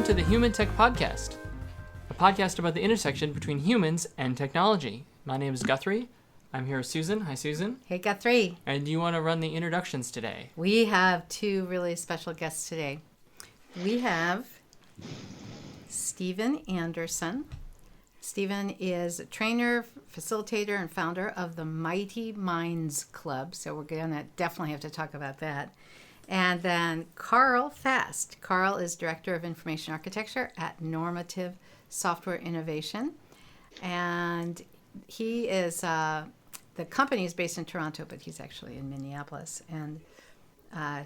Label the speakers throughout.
Speaker 1: to the Human Tech Podcast, a podcast about the intersection between humans and technology. My name is Guthrie. I'm here with Susan. Hi, Susan.
Speaker 2: Hey, Guthrie.
Speaker 1: And do you want to run the introductions today?
Speaker 2: We have two really special guests today. We have Stephen Anderson. Stephen is a trainer, facilitator, and founder of the Mighty Minds Club. So we're going to definitely have to talk about that. And then Karl Fast. Karl is Director of Information Architecture at Normative Software Innovation. And he is, the company is based in Toronto, but he's actually in Minneapolis. And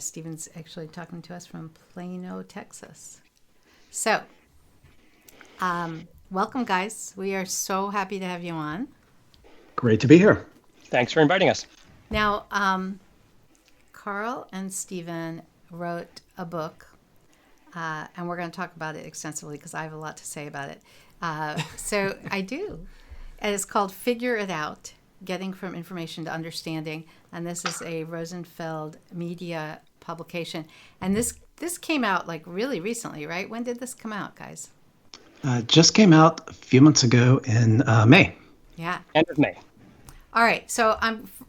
Speaker 2: Stephen's actually talking to us from Plano, Texas. So, welcome, guys. We are so happy to have you on.
Speaker 3: Great to be here.
Speaker 4: Thanks for inviting us.
Speaker 2: Now, Karl and Stephen wrote a book, and we're going to talk about it extensively because I have a lot to say about it. So I do. And it's called Figure It Out, Getting from Information to Understanding. And this is a Rosenfeld Media publication. And this came out like really recently, right? When did this come out, guys?
Speaker 3: Just came out a few months ago in May.
Speaker 2: Yeah.
Speaker 4: End of May.
Speaker 2: All right. So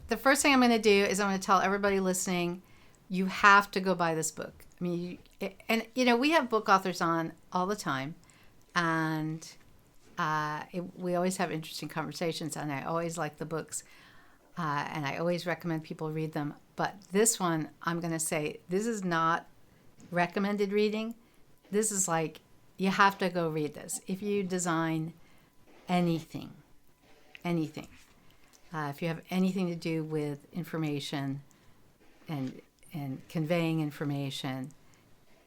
Speaker 2: the first thing I'm going to do is I'm going to tell everybody listening, you have to go buy this book. I mean, we have book authors on all the time, and we always have interesting conversations, and I always like the books, and I always recommend people read them. But this one, I'm going to say, this is not recommended reading. This is like, you have to go read this. If you design anything, if you have anything to do with information and conveying information,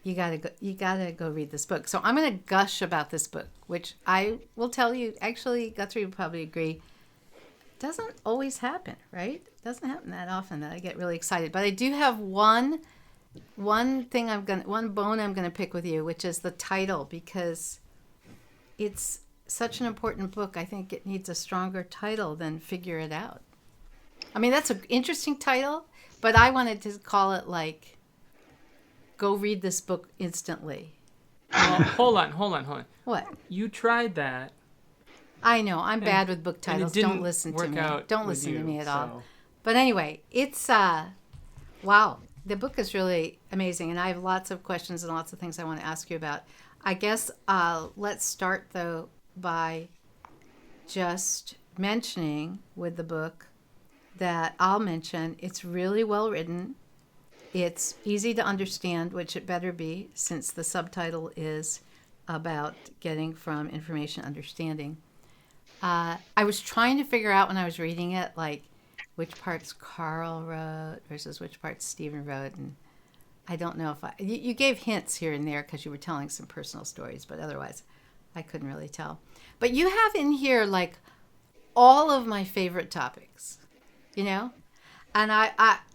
Speaker 2: you gotta go read this book. So I'm gonna gush about this book, which I will tell you, actually, Guthrie would probably agree, doesn't always happen, right? It doesn't happen that often that I get really excited. But I do have one bone I'm gonna pick with you, which is the title, because it's such an important book. I think it needs a stronger title than Figure It Out. I mean, that's an interesting title, but I wanted to call it like, go read this book instantly.
Speaker 1: Well, hold on.
Speaker 2: What?
Speaker 1: You tried that.
Speaker 2: I know. I'm bad with book titles. Don't listen to me. Don't listen to me at all. But anyway, it's, wow. The book is really amazing, and I have lots of questions and lots of things I want to ask you about. I guess let's start, though, by just mentioning with the book that I'll mention it's really well written. It's easy to understand, which it better be, since the subtitle is about getting from information to understanding. I was trying to figure out when I was reading it, like, which parts Karl wrote versus which parts Stephen wrote, and I don't know if you gave hints here and there because you were telling some personal stories, but otherwise I couldn't really tell. But you have in here like all of my favorite topics, and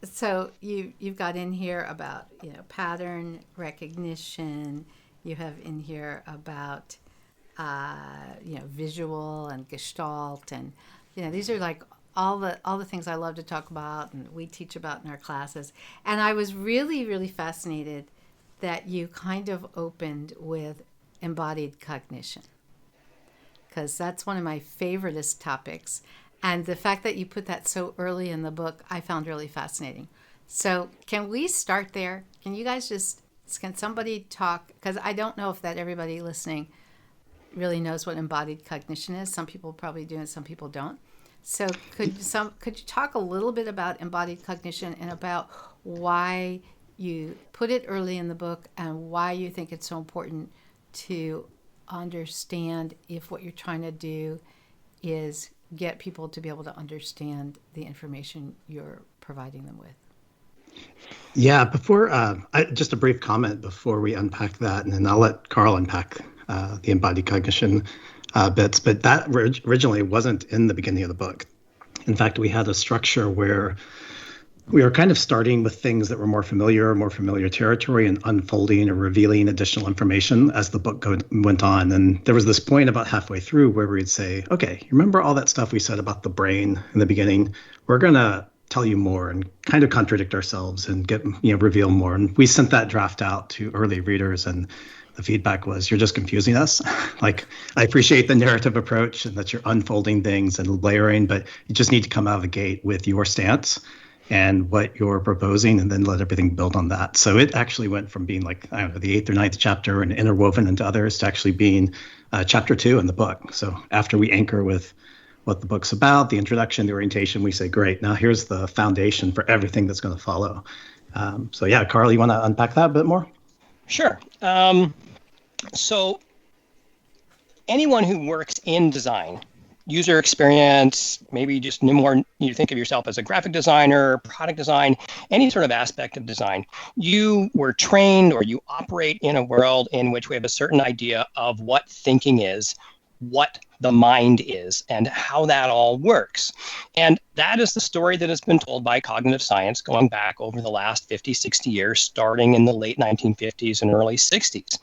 Speaker 2: so you've got in here about pattern recognition. You have in here about visual and gestalt, and these are like all the things I love to talk about and we teach about in our classes. And I was really, really fascinated that you kind of opened with embodied cognition, because that's one of my favoriteest topics. And the fact that you put that so early in the book, I found really fascinating. So can we start there? Can you guys can somebody talk? Because I don't know if that everybody listening really knows what embodied cognition is. Some people probably do and some people don't. So could you talk a little bit about embodied cognition and about why you put it early in the book and why you think it's so important to understand if what you're trying to do is get people to be able to understand the information you're providing them with?
Speaker 3: Yeah, just a brief comment before we unpack that, and then I'll let Karl unpack the embodied cognition bits, but that originally wasn't in the beginning of the book. In fact, we had a structure where we were kind of starting with things that were more familiar territory, and unfolding or revealing additional information as the book went on. And there was this point about halfway through where we'd say, okay, remember all that stuff we said about the brain in the beginning? We're going to tell you more and kind of contradict ourselves and reveal more. And we sent that draft out to early readers, and the feedback was, you're just confusing us. Like, I appreciate the narrative approach and that you're unfolding things and layering, but you just need to come out of the gate with your stance and what you're proposing, and then let everything build on that. So it actually went from being like, I don't know, the 8th or 9th chapter and interwoven into others to actually being chapter 2 in the book. So after we anchor with what the book's about, the introduction, the orientation, we say, great, now here's the foundation for everything that's going to follow. So yeah, Karl, you want to unpack that a bit more?
Speaker 4: Sure. So anyone who works in design, user experience, maybe just more, you think of yourself as a graphic designer, product design, any sort of aspect of design, you were trained or you operate in a world in which we have a certain idea of what thinking is, what the mind is, and how that all works. And that is the story that has been told by cognitive science going back over the last 50, 60 years, starting in the late 1950s and early 60s.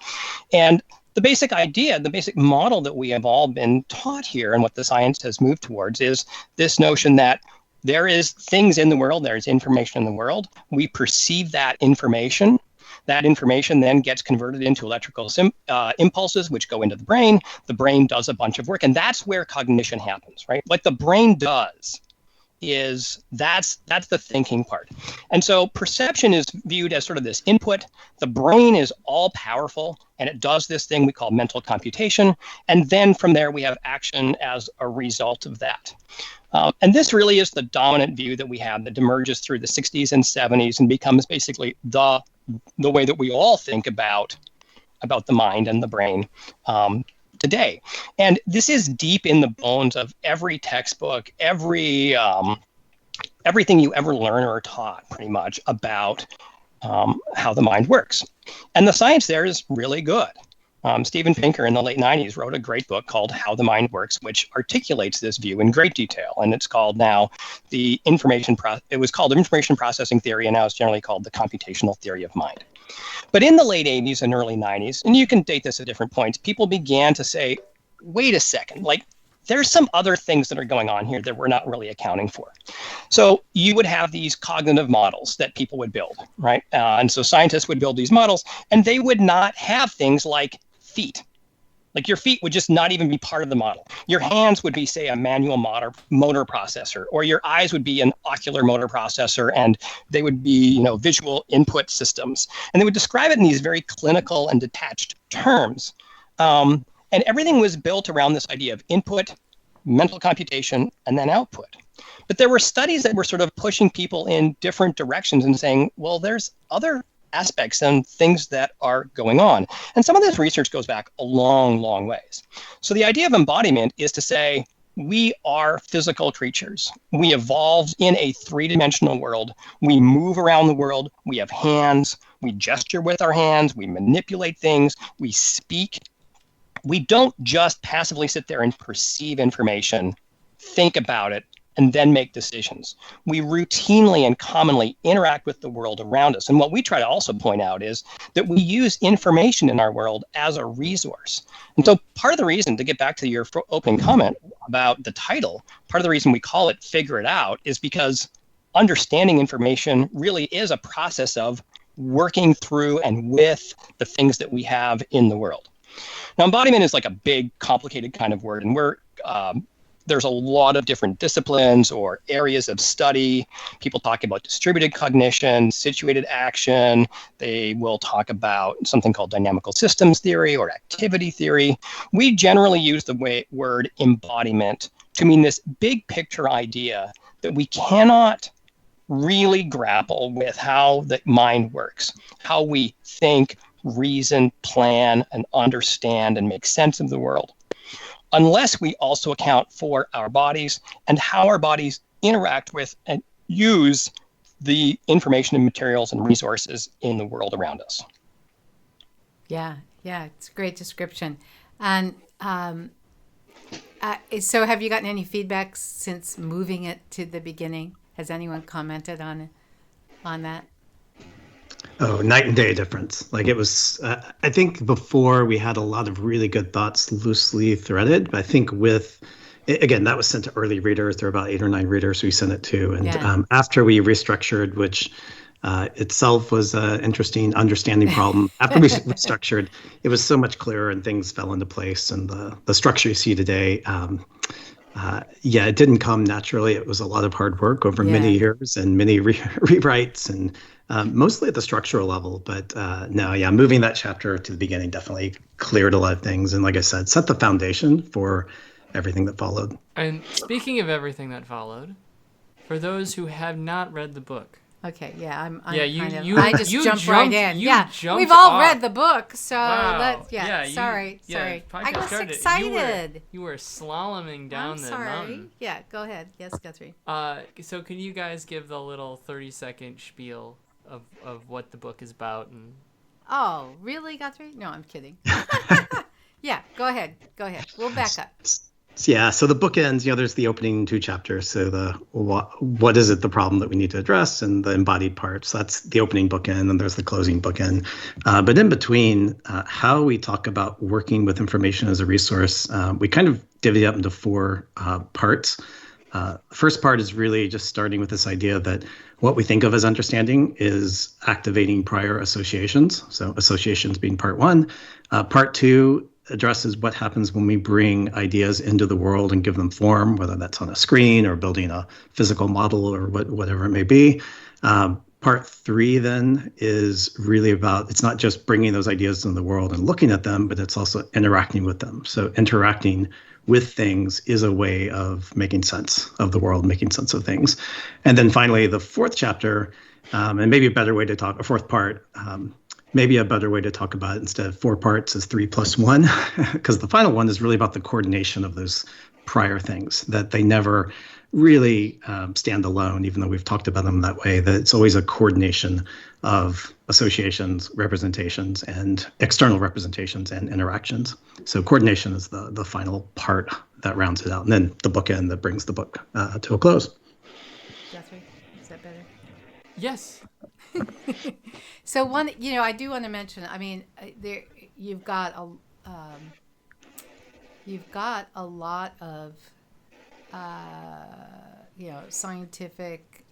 Speaker 4: And the basic idea, the basic model that we have all been taught here and what the science has moved towards is this notion that there is things in the world, there's information in the world. We perceive that information. That information then gets converted into electrical impulses, which go into the brain. The brain does a bunch of work, and that's where cognition happens, right? What the brain does is that's the thinking part. And so perception is viewed as sort of this input. The brain is all powerful, and it does this thing we call mental computation. And then from there, we have action as a result of that. And this really is the dominant view that we have that emerges through the 60s and 70s and becomes basically the way that we all think about the mind and the brain today. And this is deep in the bones of every textbook, everything you ever learn or are taught pretty much about how the mind works. And the science there is really good. Steven Pinker in the late 90s wrote a great book called How the Mind Works, which articulates this view in great detail. And it's called now it was called information processing theory, and now it's generally called the computational theory of mind. But in the late 80s and early 90s, and you can date this at different points, people began to say, wait a second, like there's some other things that are going on here that we're not really accounting for. So you would have these cognitive models that people would build, right? And so scientists would build these models, and they would not have things like feet. Like your feet would just not even be part of the model. Your hands would be, say, a manual motor processor, or your eyes would be an ocular motor processor, and they would be, visual input systems. And they would describe it in these very clinical and detached terms. And everything was built around this idea of input, mental computation, and then output. But there were studies that were sort of pushing people in different directions and saying, well, there's other aspects and things that are going on. And some of this research goes back a long, long ways. So the idea of embodiment is to say, we are physical creatures. We evolved in a three-dimensional world. We move around the world. We have hands. We gesture with our hands. We manipulate things. We speak. We don't just passively sit there and perceive information, think about it, and then make decisions. We routinely and commonly interact with the world around us. And what we try to also point out is that we use information in our world as a resource. And so part of the reason, to get back to your opening comment about the title, part of the reason we call it Figure It Out is because understanding information really is a process of working through and with the things that we have in the world. Now, embodiment is like a big, complicated kind of word, and there's a lot of different disciplines or areas of study. People talk about distributed cognition, situated action. They will talk about something called dynamical systems theory or activity theory. We generally use the word embodiment to mean this big picture idea that we cannot really grapple with how the mind works, how we think, reason, plan, and understand and make sense of the world, unless we also account for our bodies and how our bodies interact with and use the information and materials and resources in the world around us.
Speaker 2: Yeah, it's a great description. And so have you gotten any feedback since moving it to the beginning? Has anyone commented on that?
Speaker 3: Oh, night and day difference. Like it was, I think before we had a lot of really good thoughts loosely threaded, but I think again, that was sent to early readers. There were about 8 or 9 readers we sent it to. And after we restructured, which itself was an interesting understanding problem. After we restructured, it was so much clearer and things fell into place. And the structure you see today, it didn't come naturally. It was a lot of hard work over many years and many rewrites and mostly at the structural level. But moving that chapter to the beginning definitely cleared a lot of things. And like I said, set the foundation for everything that followed.
Speaker 1: And speaking of everything that followed, for those who have not read the book.
Speaker 2: Okay, yeah,
Speaker 1: I
Speaker 2: just jumped right in. We've all read the book, so sorry. I was excited.
Speaker 1: You were slaloming down the mountain.
Speaker 2: Yeah, go ahead. Yes, Guthrie.
Speaker 1: So can you guys give the little 30-second spiel of what the book is about? And
Speaker 2: oh, really, Guthrie? No, I'm kidding. Yeah, go ahead. We'll back up.
Speaker 3: Yeah, so the book ends, there's the opening 2 chapters. So the what is it, the problem that we need to address, and the embodied parts. That's the opening bookend, and there's the closing bookend. But in between, how we talk about working with information as a resource, we kind of divvy up into 4 parts. The first part is really just starting with this idea that what we think of as understanding is activating prior associations. So associations being part 1. Part 2 addresses what happens when we bring ideas into the world and give them form, whether that's on a screen or building a physical model or whatever it may be. Part 3 then is really about, it's not just bringing those ideas into the world and looking at them, but it's also interacting with them. So interacting with things is a way of making sense of the world, making sense of things. And then finally, the 4th chapter, and maybe a better way to talk, a 4th part, maybe a better way to talk about it instead of 4 parts is 3 + 1, because the final one is really about the coordination of those prior things, that they never really stand alone, even though we've talked about them that way, that it's always a coordination of associations, representations, and external representations and interactions. So coordination is the final part that rounds it out, and then the bookend that brings the book to a close.
Speaker 2: Guthrie, is that better?
Speaker 1: Yes.
Speaker 2: So one, I do want to mention. I mean, you've got a lot of scientific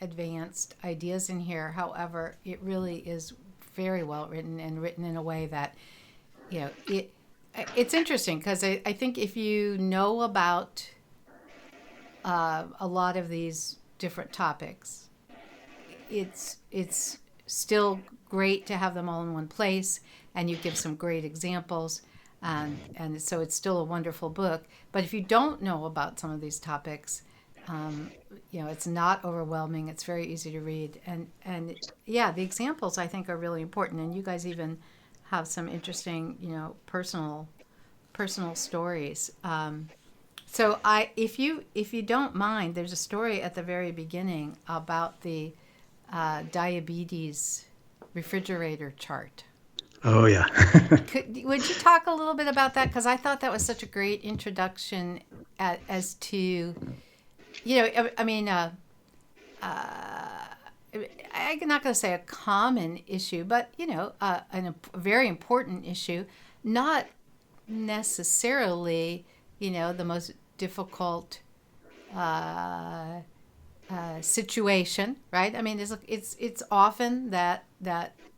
Speaker 2: advanced ideas in here. However, it really is very well written and written in a way that it's interesting, because I think if you know about a lot of these different topics, it's still great to have them all in one place, and you give some great examples, and so it's still a wonderful book. But if you don't know about some of these topics, it's not overwhelming. It's very easy to read, and the examples I think are really important. And you guys even have some interesting, personal stories. So if you don't mind, there's a story at the very beginning about the diabetes refrigerator chart.
Speaker 3: Oh, yeah.
Speaker 2: Would you talk a little bit about that? Because I thought that was such a great introduction as to, I'm not going to say a common issue, but, a very important issue, not necessarily, the most difficult situation, right? I mean, it's often that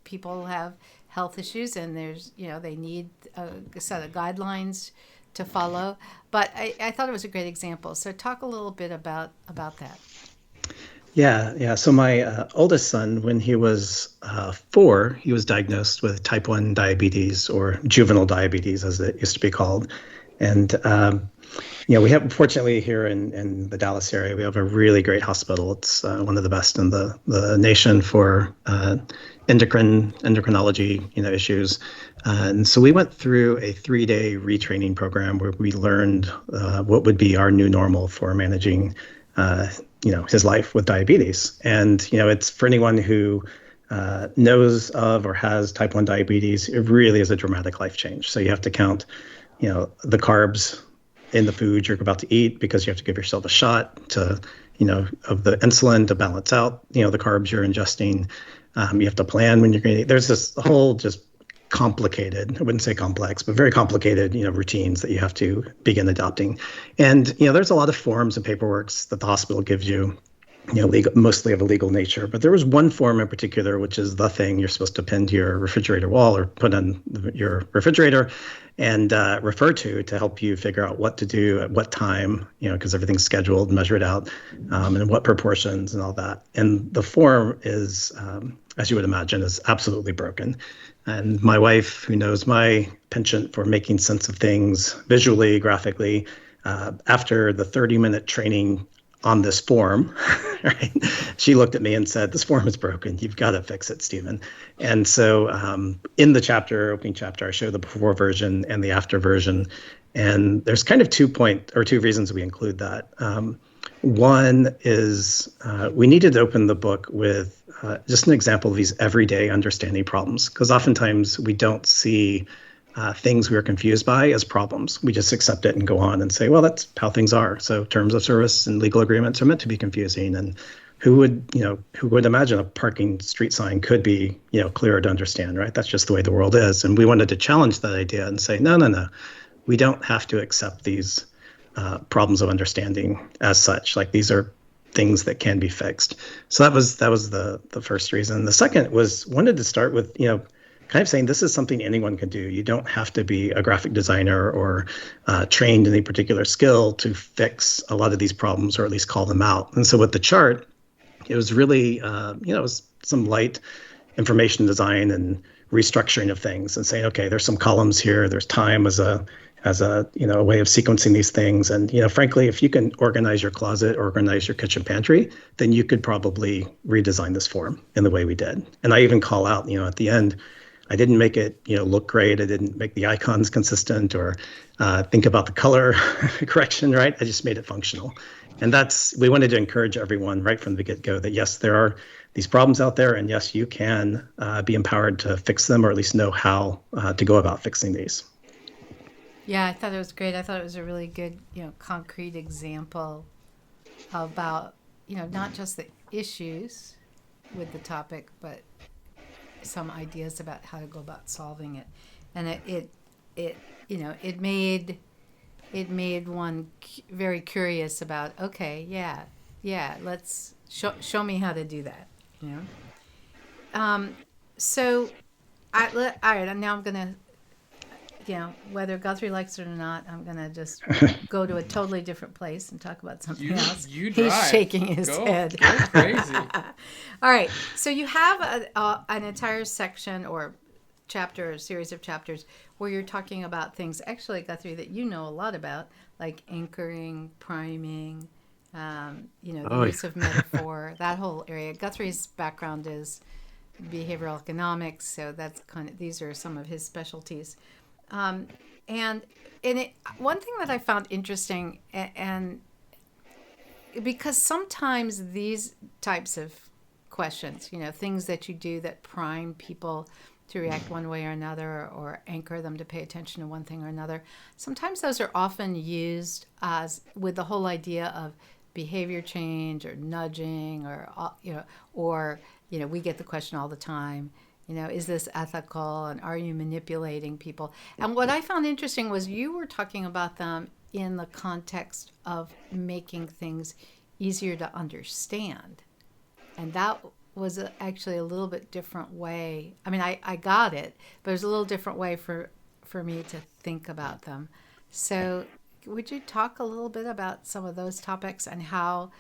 Speaker 2: people have health issues, and there's they need a set of guidelines to follow. But I thought it was a great example. So talk a little bit about that.
Speaker 3: Yeah. So my oldest son, when he was 4, he was diagnosed with type 1 diabetes, or juvenile diabetes, as it used to be called. And we have, fortunately, here in the Dallas area, we have a really great hospital. It's one of the best in the nation for endocrinology, issues. And so we went through a 3-day retraining program where we learned what would be our new normal for managing, his life with diabetes. And, it's for anyone who knows of or has type 1 diabetes, it really is a dramatic life change. So you have to count, the carbs in the food you're about to eat, because you have to give yourself a shot to, of the insulin to balance out, the carbs you're ingesting. You have to plan when you're going to eat. There's this whole just complicated, I wouldn't say complex, but very complicated, routines that you have to begin adopting. And, there's a lot of forms and paperwork that the hospital gives you. mostly of a legal nature. But there was one form in particular, which is the thing you're supposed to pin to your refrigerator wall or put on your refrigerator and refer to help you figure out what to do at what time, because everything's scheduled, measured out, and what proportions and all that. And the form is, as you would imagine, is absolutely broken. And my wife, who knows my penchant for making sense of things visually, graphically, after the 30-minute training on this form, right? She looked at me and said, "This form is broken. You've got to fix it, Stephen." And so in the opening chapter, I show the before version and the after version. And there's kind of 2 reasons we include that. One is we needed to open the book with just an example of these everyday understanding problems, because oftentimes we don't see things we're confused by as problems. We just accept it and go on and say, well, that's how things are. So terms of service and legal agreements are meant to be confusing. And who would imagine a parking street sign could be, clearer to understand, right? That's just the way the world is. And we wanted to challenge that idea and say, no. We don't have to accept these problems of understanding as such. Like, these are things that can be fixed. So that was the first reason. The second was wanted to start with, kind of saying this is something anyone can do. You don't have to be a graphic designer or trained in a particular skill to fix a lot of these problems, or at least call them out. And so with the chart, it was really, it was some light information design and restructuring of things and saying, okay, there's some columns here. There's time as a way of sequencing these things. And, frankly, if you can organize your closet, organize your kitchen pantry, then you could probably redesign this form in the way we did. And I even call out, at the end, I didn't make it, look great. I didn't make the icons consistent or think about the color correction, right? I just made it functional. And we wanted to encourage everyone right from the get-go that, yes, there are these problems out there. And yes, you can be empowered to fix them, or at least know how to go about fixing these.
Speaker 2: Yeah, I thought it was great. I thought it was a really good, concrete example about, not just the issues with the topic, but some ideas about how to go about solving it. And it made one very curious about, okay, yeah, let's show me how to do that, So, all right, now I'm going to, whether Guthrie likes it or not, I'm going to just go to a totally different place and talk about something else. He's shaking his head.
Speaker 1: Go crazy.
Speaker 2: All right. So you have an entire section or chapter, or series of chapters, where you're talking about things, actually, Guthrie, that you know a lot about, like anchoring, priming, the use of metaphor, that whole area. Guthrie's background is behavioral economics, so that's these are some of his specialties. One thing that I found interesting, and because sometimes these types of questions, things that you do that prime people to react one way or another, or anchor them to pay attention to one thing or another, sometimes those are often used as with the whole idea of behavior change or nudging, or we get the question all the time, is this ethical, and are you manipulating people? And what I found interesting was you were talking about them in the context of making things easier to understand. And that was actually a little bit different way. I mean, I got it, but it was a little different way for me to think about them. So would you talk a little bit about some of those topics and how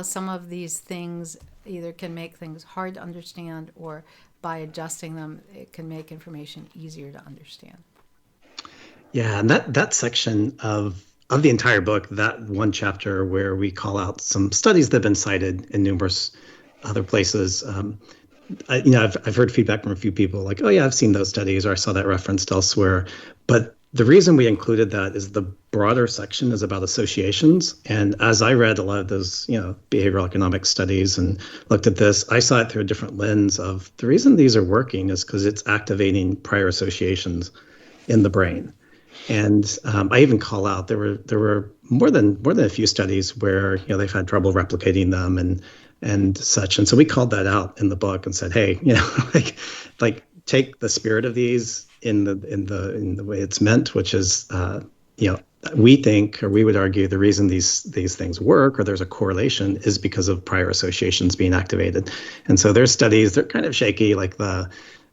Speaker 2: some of these things either can make things hard to understand, or by adjusting them, it can make information easier to understand?
Speaker 3: Yeah, and that section of the entire book, that one chapter where we call out some studies that have been cited in numerous other places. I've heard feedback from a few people like, oh yeah, I've seen those studies, or I saw that referenced elsewhere. But the reason we included that is the broader section is about associations. And as I read a lot of those, behavioral economics studies and looked at this, I saw it through a different lens of the reason these are working is because it's activating prior associations in the brain. And I even call out there were more than a few studies where they've had trouble replicating them and such. And so we called that out in the book and said, hey, like take the spirit of these in the way it's meant, which is we think, or we would argue, the reason these things work, or there's a correlation, is because of prior associations being activated. And so there's studies, they're kind of shaky, like the,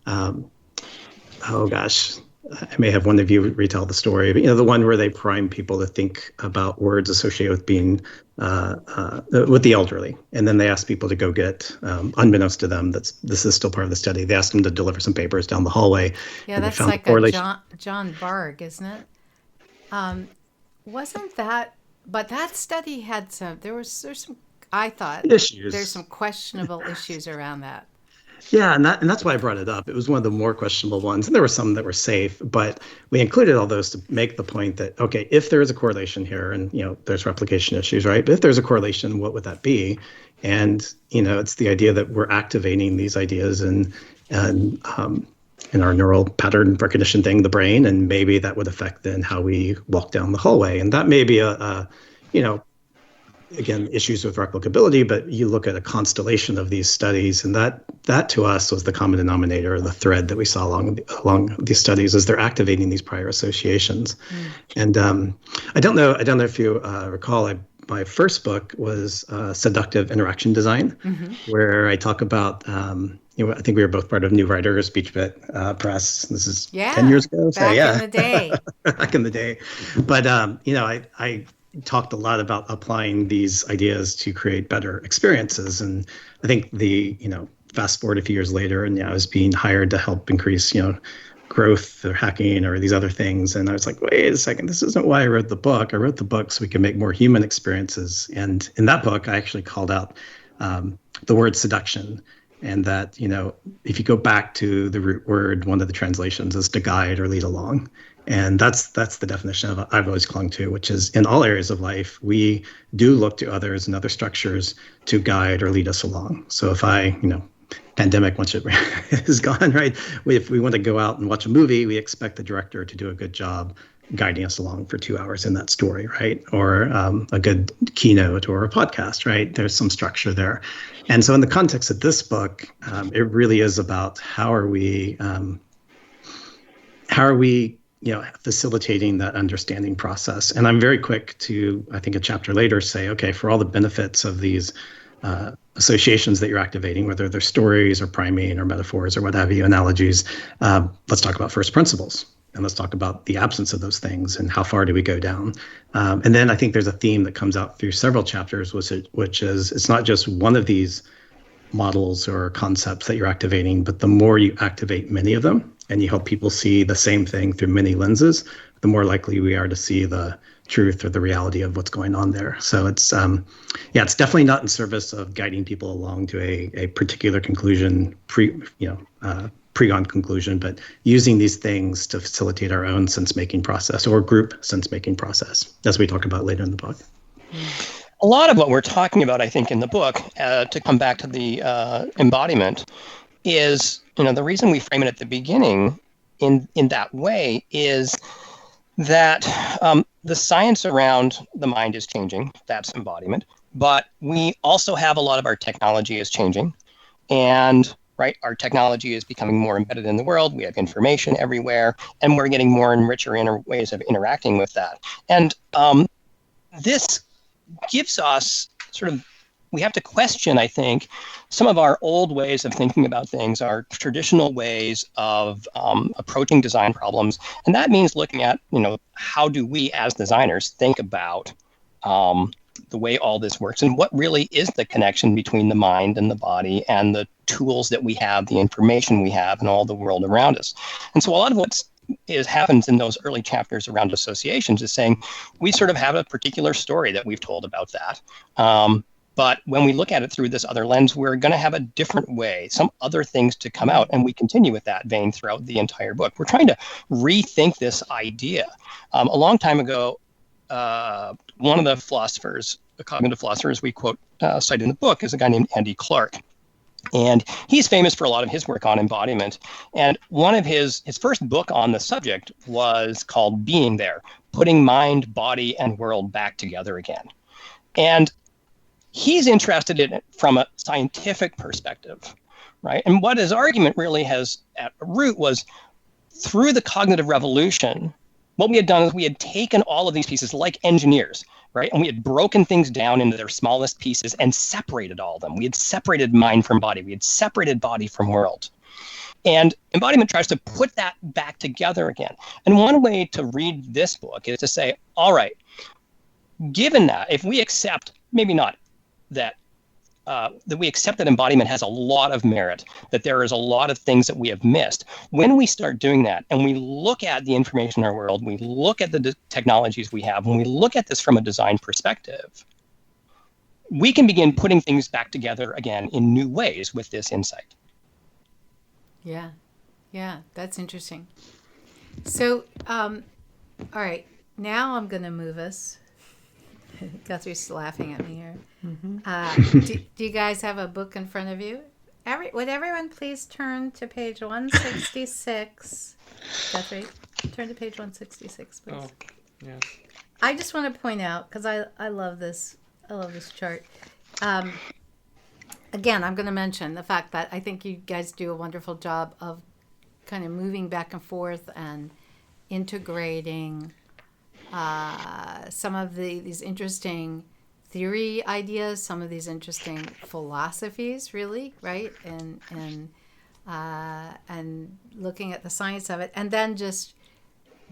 Speaker 3: oh gosh, I may have one of you retell the story, but the one where they prime people to think about words associated with being with the elderly, and then they ask people to go get, unbeknownst to them, this is still part of the study. They asked them to deliver some papers down the hallway.
Speaker 2: Yeah, that's like a John Barg, isn't it? Wasn't that? But that study had there's some. I thought
Speaker 3: issues.
Speaker 2: There's some questionable issues around that.
Speaker 3: Yeah, and that's why I brought it up. It was one of the more questionable ones, and there were some that were safe, but we included all those to make the point that, okay, if there is a correlation here, and there's replication issues, right? But if there's a correlation, what would that be? And it's the idea that we're activating these ideas and in our neural pattern recognition thing, the brain, and maybe that would affect then how we walk down the hallway. And that may be again, issues with replicability, but you look at a constellation of these studies, and that to us was the common denominator, the thread that we saw along these studies, is they're activating these prior associations. And I don't know if you recall, my first book was Seductive Interaction Design, where I talk about, I think we were both part of New Writers, BeachBit Press. This is 10 years ago.
Speaker 2: Back in the day.
Speaker 3: Back in the day. But, I talked a lot about applying these ideas to create better experiences. And I think fast forward a few years later, and I was being hired to help increase, growth or hacking or these other things. And I was like, wait a second, this isn't why I wrote the book. I wrote the book so we can make more human experiences. And in that book, I actually called out the word seduction. And that, if you go back to the root word, one of the translations is to guide or lead along. And that's the definition of I've always clung to, which is in all areas of life, we do look to others and other structures to guide or lead us along. So if pandemic, once it is gone, right? If we want to go out and watch a movie, we expect the director to do a good job guiding us along for 2 hours in that story, right? Or a good keynote or a podcast, right? There's some structure there. And so in the context of this book, it really is about how are we facilitating that understanding process. And I'm very quick to, I think a chapter later, say, okay, for all the benefits of these associations that you're activating, whether they're stories or priming or metaphors or what have you, analogies, let's talk about first principles. And let's talk about the absence of those things and how far do we go down. And then I think there's a theme that comes out through several chapters, which is it's not just one of these models or concepts that you're activating, but the more you activate many of them and you help people see the same thing through many lenses, the more likely we are to see the truth or the reality of what's going on there. So it's it's definitely not in service of guiding people along to a particular conclusion, pre-on conclusion, but using these things to facilitate our own sense-making process or group sense-making process, as we talk about later in the book.
Speaker 4: A lot of what we're talking about, I think, in the book, to come back to the embodiment, is, the reason we frame it at the beginning in that way is that the science around the mind is changing. That's embodiment. But we also have a lot of our technology is changing. And right, our technology is becoming more embedded in the world. We have information everywhere, and we're getting more and richer ways of interacting with that. And this gives us we have to question, I think, some of our old ways of thinking about things, our traditional ways of approaching design problems. And that means looking at, how do we as designers think about the way all this works and what really is the connection between the mind and the body and the tools that we have, the information we have, and all the world around us. And so a lot of what happens in those early chapters around associations is saying we sort of have a particular story that we've told about that. But when we look at it through this other lens, we're going to have a different way, some other things to come out. And we continue with that vein throughout the entire book. We're trying to rethink this idea. A long time ago, one of the philosophers, the cognitive philosophers we quote, cite in the book, is a guy named Andy Clark. And he's famous for a lot of his work on embodiment. And one of his first book on the subject was called Being There, Putting Mind, Body, and World Back Together Again. And he's interested in it from a scientific perspective, right? And what his argument really has at root was through the cognitive revolution, what we had done is we had taken all of these pieces like engineers, right? And we had broken things down into their smallest pieces and separated all of them. We had separated mind from body. We had separated body from world. And embodiment tries to put that back together again. And one way to read this book is to say, all right, given that, if we accept, maybe not that, that we accept that embodiment has a lot of merit, that there is a lot of things that we have missed. When we start doing that and we look at the information in our world, we look at the technologies we have, when we look at this from a design perspective, we can begin putting things back together again in new ways with this insight.
Speaker 2: Yeah, that's interesting. So, all right, now I'm going to move us. Guthrie's laughing at me here. Mm-hmm. Do you guys have a book in front of you? Would everyone please turn to page 166? Guthrie, turn to page 166, please.
Speaker 1: Oh, yes.
Speaker 2: I just want to point out, because I love this. I love this chart. Again, I'm going to mention the fact that I think you guys do a wonderful job of kind of moving back and forth and integrating some of these interesting theory ideas, some of these interesting philosophies, really, right? And looking at the science of it, and then just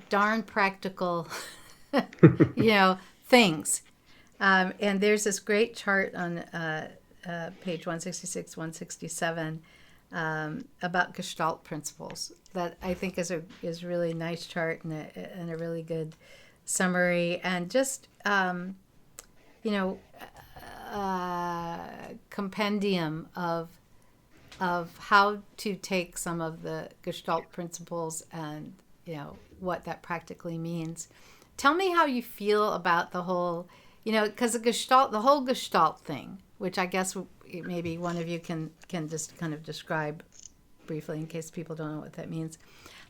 Speaker 2: darn practical, things. And there's this great chart on page 166, 167 about Gestalt principles that I think is a really nice chart and a really good summary, and just compendium of how to take some of the Gestalt principles and what that practically means. Tell me how you feel about the whole, because the whole Gestalt thing, which I guess maybe one of you can just kind of describe briefly in case people don't know what that means.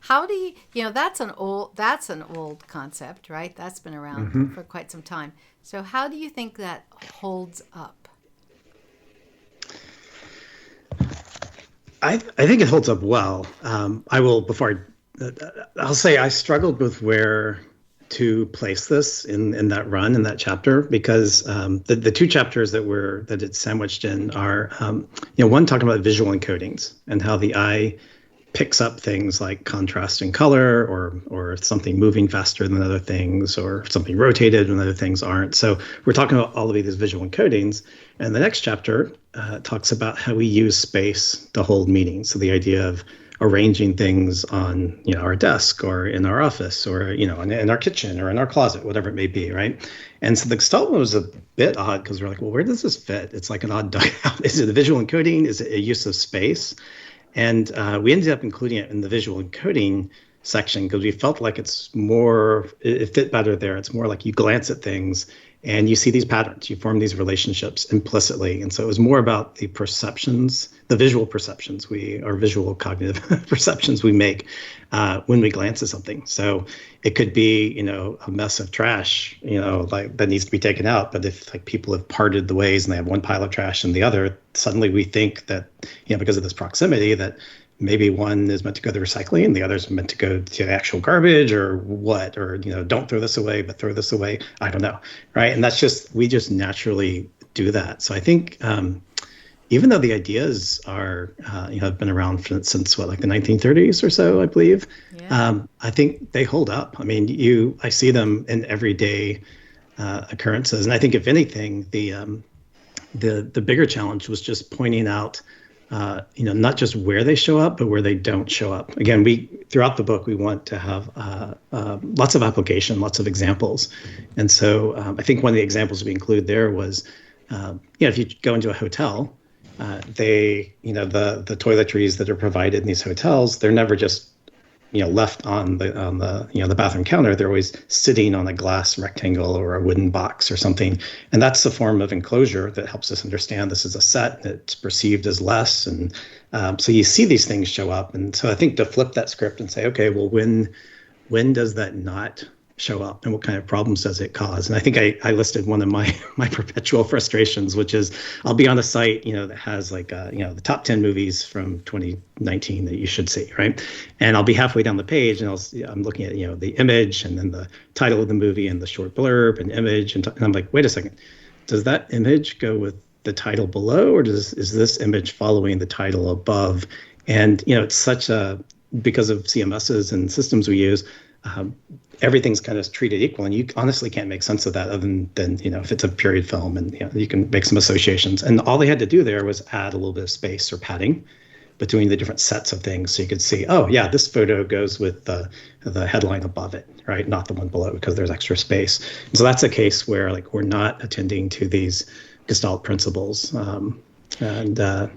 Speaker 2: How do you, that's an old concept, right? That's been around for quite some time. So how do you think that holds up?
Speaker 3: I think it holds up well. I'll say I struggled with where to place this in that run, in that chapter, because the two chapters that it's sandwiched in are, one talking about visual encodings and how the eye picks up things like contrast in color or something moving faster than other things or something rotated when other things aren't. So we're talking about all of these visual encodings. And the next chapter talks about how we use space to hold meaning. So the idea of arranging things on our desk or in our office or in our kitchen or in our closet, whatever it may be, right? And so the Gestalt one was a bit odd because we're like, well, where does this fit? It's like an odd dugout. Is it a visual encoding? Is it a use of space? And we ended up including it in the visual encoding section because we felt like it fit better there. It's more like you glance at things and you see these patterns, you form these relationships implicitly. And so it was more about the perceptions, the visual perceptions or visual cognitive perceptions we make when we glance at something. So it could be, a mess of trash, like that needs to be taken out. But if like people have parted the ways and they have one pile of trash and the other, suddenly we think that, because of this proximity, that maybe one is meant to go to recycling and the other is meant to go to actual garbage or what, or, don't throw this away, but throw this away. I don't know. Right. And we just naturally do that. So I think even though the ideas are, have been around since the 1930s or so, I believe, I think they hold up. I mean, I see them in everyday occurrences. And I think if anything, the bigger challenge was just pointing out not just where they show up, but where they don't show up. Again, throughout the book, we want to have lots of application, lots of examples. And so I think one of the examples we include there was, if you go into a hotel, the toiletries that are provided in these hotels, they're never just left on the bathroom counter. They're always sitting on a glass rectangle or a wooden box or something. And that's the form of enclosure that helps us understand this is a set, and it's perceived as less. And so you see these things show up. And so I think to flip that script and say, okay, well, when does that not show up and what kind of problems does it cause? And I think I listed one of my perpetual frustrations, which is I'll be on a site, that has like, the top 10 movies from 2019 that you should see, right? And I'll be halfway down the page and I'm looking at, the image and then the title of the movie and the short blurb and image. And I'm like, wait a second, does that image go with the title below, or is this image following the title above? And, it's such because of CMSs and systems we use, everything's kind of treated equal, and you honestly can't make sense of that other than if it's a period film, and you can make some associations. And all they had to do there was add a little bit of space or padding between the different sets of things, so you could see, oh yeah, this photo goes with the headline above it, right, not the one below, because there's extra space. And so that's a case where like we're not attending to these Gestalt principles, and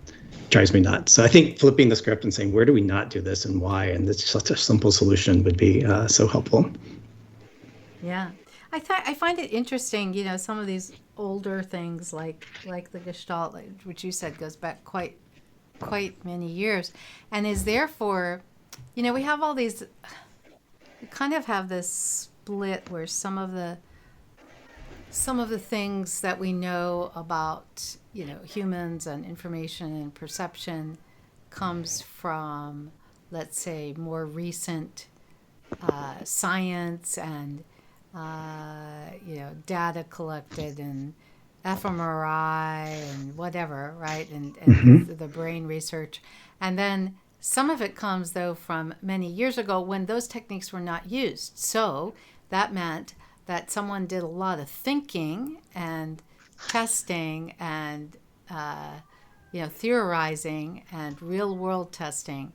Speaker 3: drives me nuts. So I think flipping the script and saying, where do we not do this and why? And it's such a simple solution would be so helpful.
Speaker 2: Yeah. I find it interesting, some of these older things like the Gestalt, which you said goes back quite many years, and is therefore, we have all these, we kind of have this split where some of the things that we know about, humans and information and perception comes from, let's say, more recent science and, data collected and fMRI and whatever, right? And the brain research. And then some of it comes, though, from many years ago when those techniques were not used. So that meant that someone did a lot of thinking and testing and theorizing and real world testing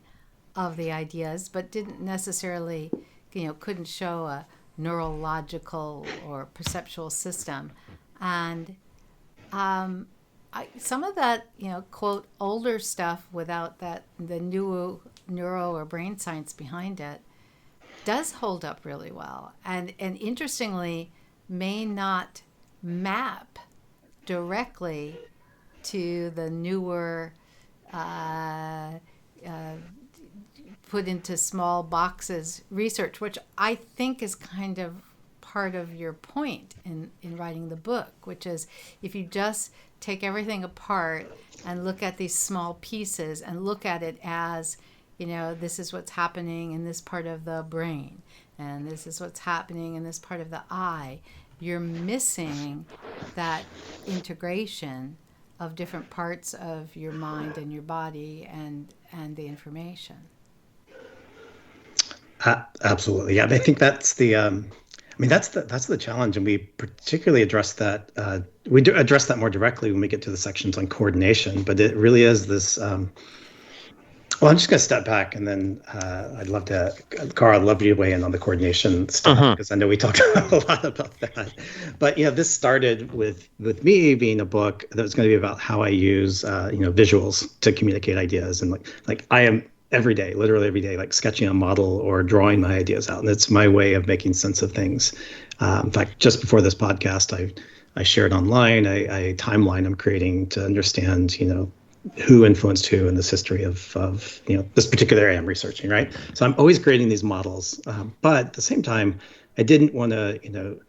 Speaker 2: of the ideas, but didn't necessarily, couldn't show a neurological or perceptual system. And some of that, quote, older stuff without the new neuro or brain science behind it does hold up really well, and interestingly may not map directly to the newer put into small boxes research, which I think is kind of part of your point in writing the book, which is if you just take everything apart and look at these small pieces and look at it as, this is what's happening in this part of the brain, and this is what's happening in this part of the eye, you're missing that integration of different parts of your mind and your body and the information.
Speaker 3: Absolutely. Yeah. I think that's that's the challenge. And we particularly address that. We do address that more directly when we get to the sections on coordination, but it really is this, well, I'm just going to step back, and then I'd love to, Karl, I'd love you to weigh in on the coordination stuff, because I know we talked a lot about that. But this started with me being a book that was going to be about how I use visuals to communicate ideas, and like I am literally every day, like sketching a model or drawing my ideas out, and it's my way of making sense of things. In fact, just before this podcast, I shared online a timeline I'm creating to understand who influenced who in this history of this particular area I'm researching, right? So I'm always creating these models, but at the same time, I didn't want to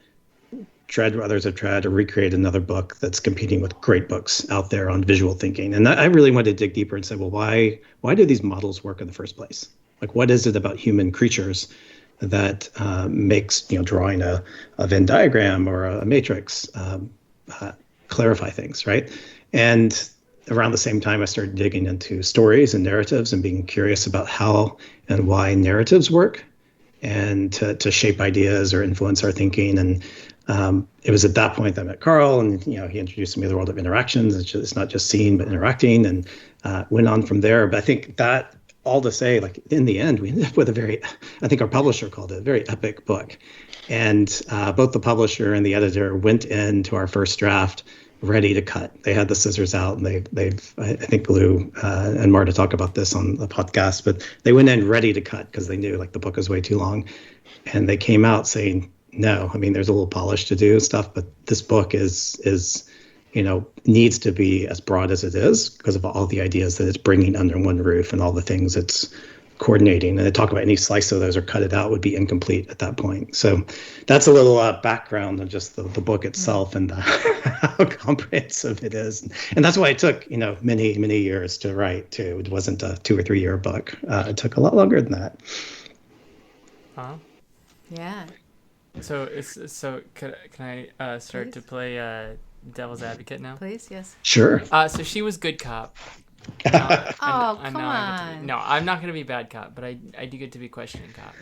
Speaker 3: tread where others have tread or recreate another book that's competing with great books out there on visual thinking. And I really wanted to dig deeper and say, well, why do these models work in the first place? Like, what is it about human creatures that makes drawing a Venn diagram or a matrix clarify things, right? And around the same time, I started digging into stories and narratives and being curious about how and why narratives work and to shape ideas or influence our thinking. And it was at that point that I met Karl, and he introduced me to the world of interactions. It's not just seeing, but interacting, and went on from there. But I think that all to say, like in the end, we ended up with I think our publisher called it a very epic book. And both the publisher and the editor went into our first draft ready to cut. They had the scissors out, and they've I think Lou and Marta talk about this on the podcast, but they went in ready to cut because they knew like the book was way too long. And they came out saying, no, I mean, there's a little polish to do and stuff, but this book is needs to be as broad as it is because of all the ideas that it's bringing under one roof and all the things it's coordinating. And they talk about any slice of those or cut it out would be incomplete at that point. So that's a little background on just the book itself and how comprehensive it is. And that's why it took, many, many years to write too. It wasn't a 2 or 3 year book. It took a lot longer than that.
Speaker 2: Yeah.
Speaker 1: So can I start
Speaker 2: Please?
Speaker 1: to play devil's advocate now?
Speaker 2: Please, yes.
Speaker 3: Sure.
Speaker 1: So she was good cop.
Speaker 2: Come on.
Speaker 1: No, I'm not going to be bad cop, but I do get to be questioning cop.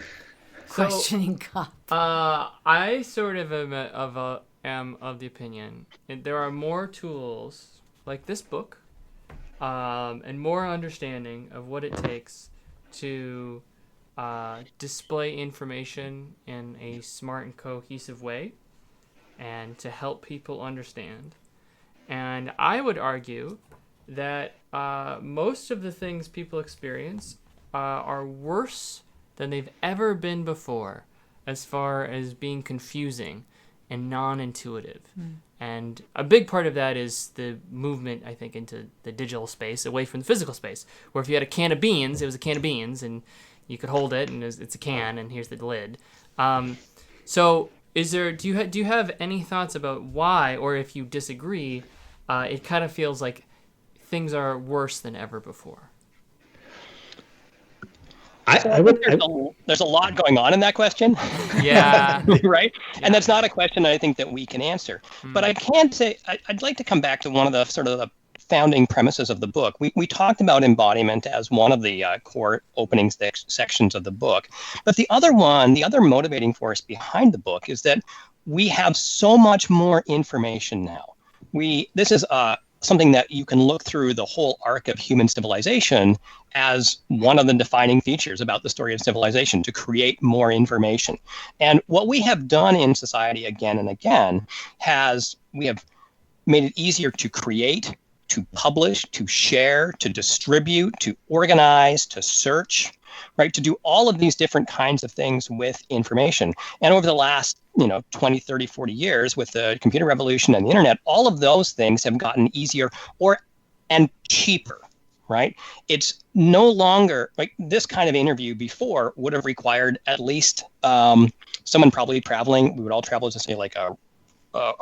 Speaker 2: Questioning cop.
Speaker 1: I sort of am of the opinion that there are more tools like this book, and more understanding of what it takes to display information in a smart and cohesive way, and to help people understand. And I would argue that most of the things people experience are worse than they've ever been before, as far as being confusing and non-intuitive. And a big part of that is the movement, I think, into the digital space, away from the physical space, where if you had a can of beans, it was a can of beans, and you could hold it, and it's a can, and here's the lid. So do you have any thoughts about why, or if you disagree, it kind of feels like things are worse than ever before?
Speaker 4: There's a lot going on in that question.
Speaker 1: Yeah.
Speaker 4: Right?
Speaker 1: Yeah.
Speaker 4: And that's not a question I think that we can answer. But I can say, I'd like to come back to one of the sort of the founding premises of the book. We talked about embodiment as one of the core opening sections of the book. But the other motivating force behind the book is that we have so much more information now. This is something that you can look through the whole arc of human civilization as one of the defining features about the story of civilization, to create more information. And what we have done in society again and again we have made it easier to create, to publish, to share, to distribute, to organize, to search, right? To do all of these different kinds of things with information. And over the last 20, 30, 40 years with the computer revolution and the internet, all of those things have gotten easier and cheaper, right? It's no longer like this kind of interview before would have required at least someone probably traveling. We would all travel to say like a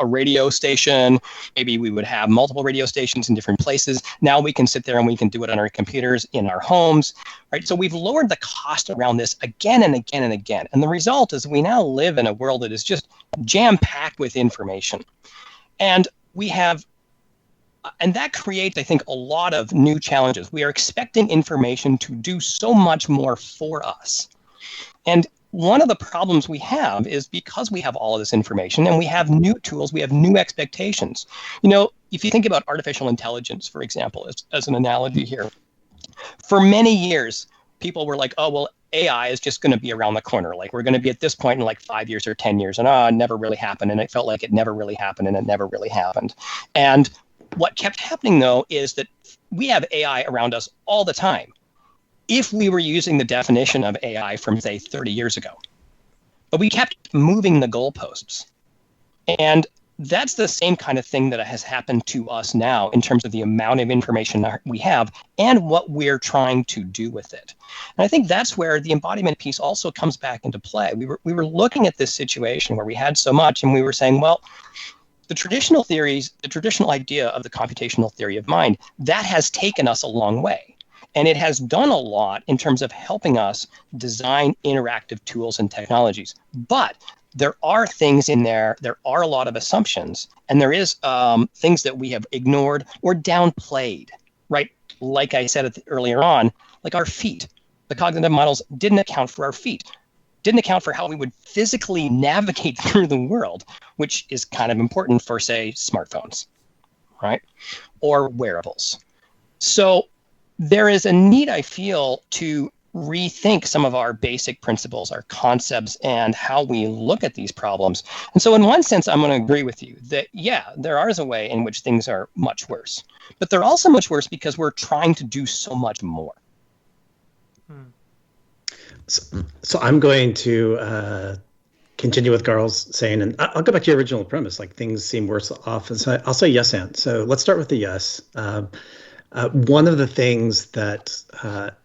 Speaker 4: radio station. Maybe we would have multiple radio stations in different places. Now we can sit there and we can do it on our computers in our homes, right? So we've lowered the cost around this again and again and again. And the result is we now live in a world that is just jam-packed with information. And that creates, I think, a lot of new challenges. We are expecting information to do so much more for us. And one of the problems we have is because we have all of this information and we have new tools, we have new expectations. If you think about artificial intelligence, for example, as an analogy here, for many years, people were like, oh, well, AI is just going to be around the corner. Like we're going to be at this point in like 5 years or 10 years. And it never really happened. And it felt like it never really happened. And it never really happened. And what kept happening, though, is that we have AI around us all the time. If we were using the definition of AI from, say, 30 years ago. But we kept moving the goalposts. And that's the same kind of thing that has happened to us now in terms of the amount of information we have and what we're trying to do with it. And I think that's where the embodiment piece also comes back into play. We were looking at this situation where we had so much and we were saying, well, the traditional idea of the computational theory of mind, that has taken us a long way. And it has done a lot in terms of helping us design interactive tools and technologies. But there are things in there are a lot of assumptions, and there is things that we have ignored or downplayed, right? Like I said earlier on, like our feet. The cognitive models didn't account for our feet, didn't account for how we would physically navigate through the world, which is kind of important for, say, smartphones, right? Or wearables. So there is a need, I feel, to rethink some of our basic principles, our concepts, and how we look at these problems. And so in one sense, I'm going to agree with you that, yeah, there is a way in which things are much worse. But they're also much worse because we're trying to do so much more.
Speaker 3: So I'm going to continue with Carl's saying, and I'll go back to your original premise, like things seem worse off. And so I'll say yes and. So let's start with the yes. One of the things that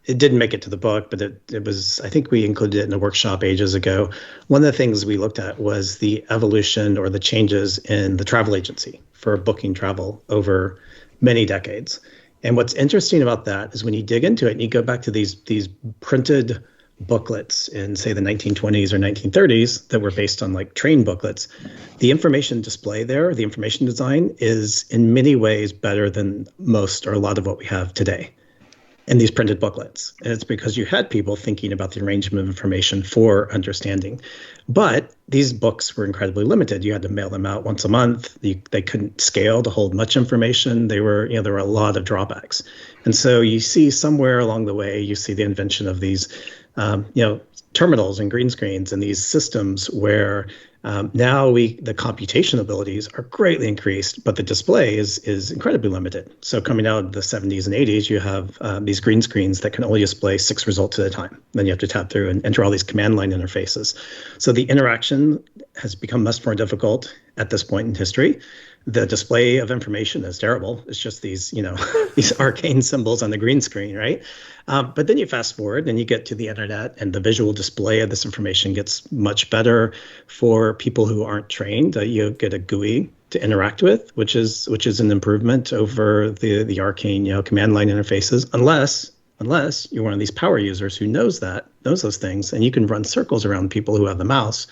Speaker 3: it didn't make it to the book, but it was, I think we included it in a workshop ages ago. One of the things we looked at was the evolution or the changes in the travel agency for booking travel over many decades. And what's interesting about that is when you dig into it and you go back to these printed booklets in, say, the 1920s or 1930s that were based on like train booklets, the information display there, the information design is in many ways better than most or a lot of what we have today in these printed booklets. And it's because you had people thinking about the arrangement of information for understanding. But these books were incredibly limited. You had to mail them out once a month. They couldn't scale to hold much information. There were a lot of drawbacks. And so you see somewhere along the way, you see the invention of these terminals and green screens and these systems where now the computation abilities are greatly increased, but the display is incredibly limited. So coming out of the 70s and 80s, you have these green screens that can only display 6 results at a time. Then you have to tap through and enter all these command line interfaces. So the interaction has become much more difficult at this point in history. The display of information is terrible. It's just these, these arcane symbols on the green screen, right? But then you fast forward and you get to the internet, and the visual display of this information gets much better for people who aren't trained. You get a GUI to interact with, which is an improvement over the arcane, command line interfaces, unless you're one of these power users who knows those things, and you can run circles around people who have the mouse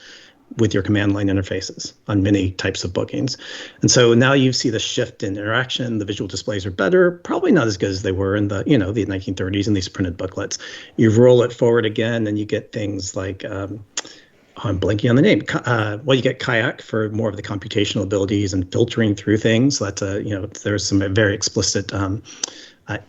Speaker 3: with your command line interfaces on many types of bookings. And so now you see the shift in interaction. The visual displays are better, probably not as good as they were in the 1930s in these printed booklets. You roll it forward again and you get things like, I'm blanking on the name. You get Kayak for more of the computational abilities and filtering through things. So that's there's some very explicit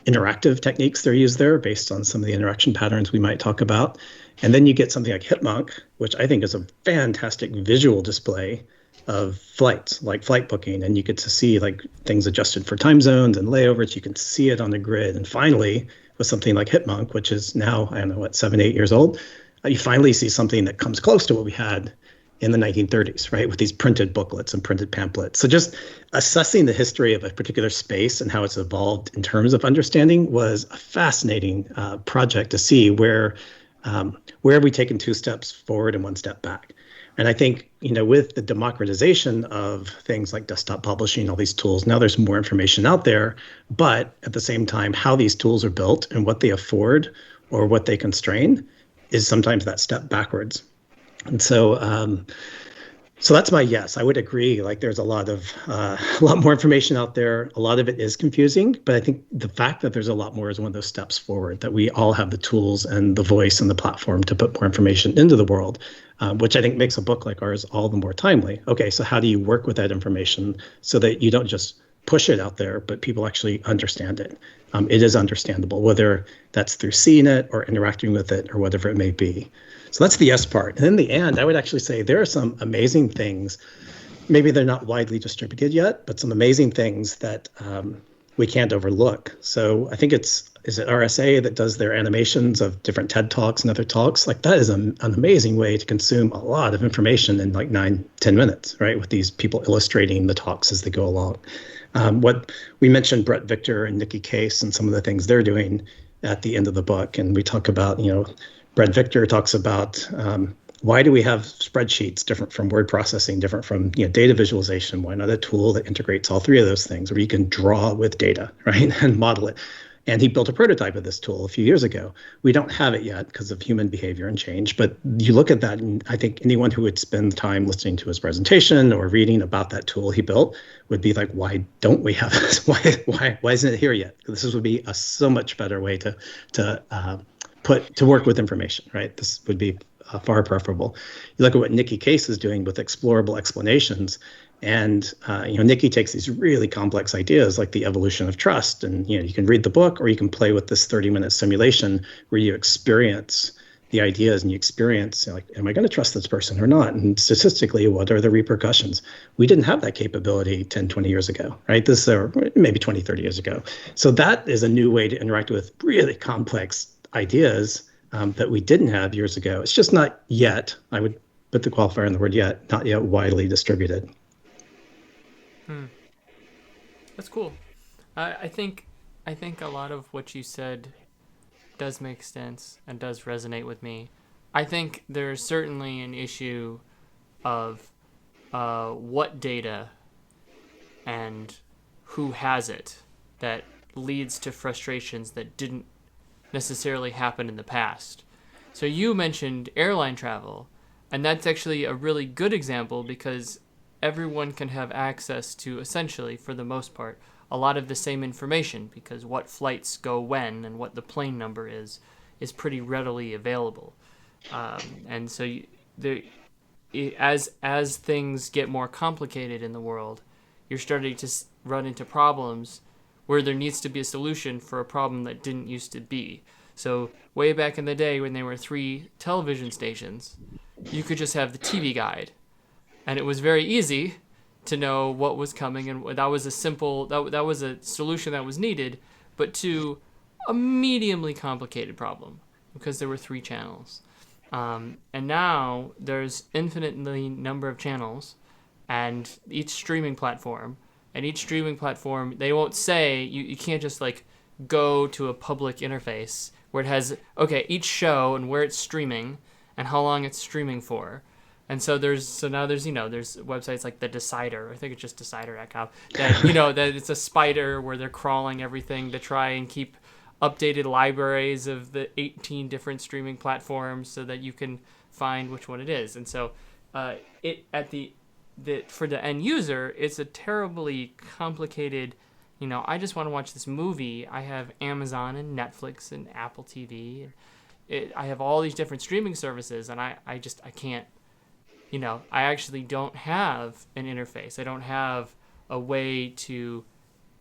Speaker 3: interactive techniques that are used there based on some of the interaction patterns we might talk about. And then you get something like Hipmunk, which I think is a fantastic visual display of flights, like flight booking. And you get to see like things adjusted for time zones and layovers. You can see it on the grid. And finally, with something like Hipmunk, which is now, 7, 8 years old, you finally see something that comes close to what we had in the 1930s, right, with these printed booklets and printed pamphlets. So just assessing the history of a particular space and how it's evolved in terms of understanding was a fascinating project to see where have we taken 2 steps forward and 1 step back. And I think, with the democratization of things like desktop publishing, all these tools, now there's more information out there, but at the same time, how these tools are built and what they afford or what they constrain is sometimes that step backwards. And so that's my yes. I would agree. Like there's a lot more information out there. A lot of it is confusing, but I think the fact that there's a lot more is one of those steps forward, that we all have the tools and the voice and the platform to put more information into the world, which I think makes a book like ours all the more timely. Okay, so how do you work with that information so that you don't just push it out there, but people actually understand it? It is understandable, whether that's through seeing it or interacting with it or whatever it may be. So that's the yes part. And in the end, I would actually say there are some amazing things. Maybe they're not widely distributed yet, but some amazing things that we can't overlook. So I think is it RSA that does their animations of different TED Talks and other talks? Like that is an amazing way to consume a lot of information in like 9-10 minutes, right? With these people illustrating the talks as they go along. What we mentioned, Brett Victor and Nikki Case and some of the things they're doing at the end of the book. And we talk about, Brett Victor talks about why do we have spreadsheets different from word processing, different from data visualization? Why not a tool that integrates all 3 of those things where you can draw with data, right, and model it? And he built a prototype of this tool a few years ago. We don't have it yet because of human behavior and change, but you look at that, and I think anyone who would spend time listening to his presentation or reading about that tool he built would be like, why don't we have this? Why isn't it here yet? This would be a so much better way to work with information, right? This would be far preferable. You look at what Nikki Case is doing with explorable explanations, and Nikki takes these really complex ideas like the evolution of trust, and you can read the book or you can play with this 30-minute simulation where you experience the ideas and you experience like, am I going to trust this person or not? And statistically, what are the repercussions? We didn't have that capability 10, 20 years ago, right? This or maybe 20, 30 years ago. So that is a new way to interact with really complex ideas that we didn't have years ago. It's just not yet, I would put the qualifier in the word yet, not yet widely distributed.
Speaker 1: That's cool. I think I think a lot of what you said does make sense and does resonate with me. I think there's certainly an issue of what data and who has it that leads to frustrations that didn't necessarily happen in the past. So you mentioned airline travel, and that's actually a really good example because everyone can have access to, essentially, for the most part, a lot of the same information, because what flights go when and what the plane number is pretty readily available. And so as things get more complicated in the world, you're starting to run into problems where there needs to be a solution for a problem that didn't used to be. So way back in the day when there were 3 television stations, you could just have the TV guide. And it was very easy to know what was coming, and that was a simple, that was a solution that was needed, but to a mediumly complicated problem because there were 3 channels. And now there's infinitely number of channels, and each streaming platform, they won't say, you can't just like go to a public interface where it has, okay, each show and where it's streaming and how long it's streaming for. And so now there's websites like the Decider, I think it's just decider.com, that, that it's a spider where they're crawling everything to try and keep updated libraries of the 18 different streaming platforms so that you can find which one it is. And so for the end user, it's a terribly complicated, I just want to watch this movie. I have Amazon and Netflix and Apple TV. I have all these different streaming services, and I can't, I actually don't have an interface. I don't have a way to